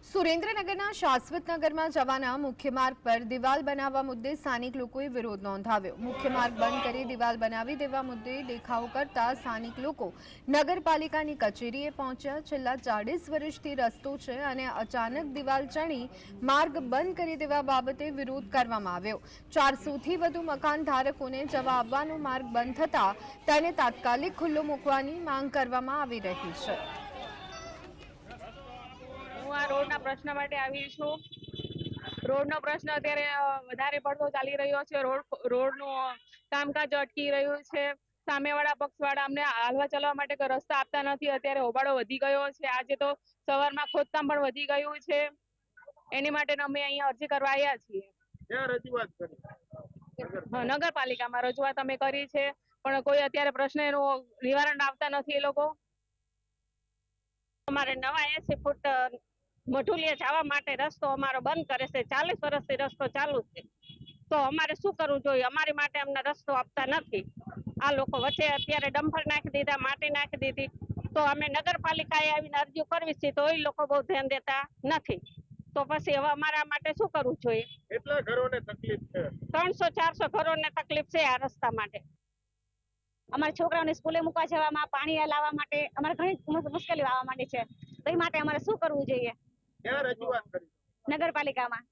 સુરેન્દ્રનગરના શાશ્વતનગરમાં જવાના મુખ્ય માર્ગ પર દિવાલ બનાવવા મુદ્દે સ્થાનિક લોકોએ વિરોધ નોંધાવ્યો। મુખ્ય માર્ગ બંધ કરી દિવાલ બનાવી દેવા મુદ્દે દેખાવો કરતા સ્થાનિક લોકો નગરપાલિકાની કચેરીએ પહોંચ્યા। છેલ્લા 40 વર્ષથી રસ્તો છે અને અચાનક દિવાલ ચણી માર્ગ બંધ કરી દેવા બાબતે વિરોધ કરવામાં આવ્યો। 400થી વધુ મકાન ધારકોને જવા આવવાનો માર્ગ બંધ થતા તેને તાત્કાલિક ખુલ્લો મૂકવાની માંગ કરવામાં આવી રહી છે। રોડના પ્રશ્ન માટે આવી છું। રોડનો પ્રશ્ન અત્યારે વધારે પડતો ચાલી રહ્યો છે। રોડનું કામકાજ અટકી રહ્યું છે। સામેવાળા પક્ષવાળા અમને હાલવા ચાલવા માટે કોઈ રસ્તા આપતા નથી। અત્યારે હોબાળો વધી ગયો છે। આજે તો સવારમાં ખોદકામ પણ વધી ગયું છે। એની માટે અમે અહીંયા અરજી કરવા આવ્યા છીએ। નગરપાલિકામાં રજૂઆત અમે કરી છે, પણ કોઈ અત્યારે પ્રશ્નનું નિવારણ આવતા નથી। એ લોકો અમારે નવા 80 ફૂટ મઢુલિયા જવા માટે રસ્તો અમારો બંધ કરે છે। 40 વર્ષથી રસ્તો ચાલુ છે, તો અમારે શું કરવું જોઈએ? અમારી માટે અમને રસ્તો આપતા નથી। આ લોકો વચ્ચે અત્યારે ડમ્પર નાખી દીધા, માટી નાખી દીધી, તો અમે નગરપાલિકાએ આવીને અરજી કરવી છે, તો એ લોકો બહુ ધ્યાન દેતા નથી। તો પછી હવે અમારા માટે શું કરવું જોઈએ? કેટલા ઘરોને તકલીફ છે? 300-400 ઘરોને તકલીફ છે આ રસ્તા માટે। અમારા છોકરાઓને સ્કૂલે મૂકવા જવામાં, પાણી લાવવા માટે અમારે ઘણી મુશ્કેલીઓ આવવા માંડી છે। તો એ માટે અમારે શું કરવું જોઈએ? ક્યાં રજૂઆત કરી? નગરપાલિકામાં।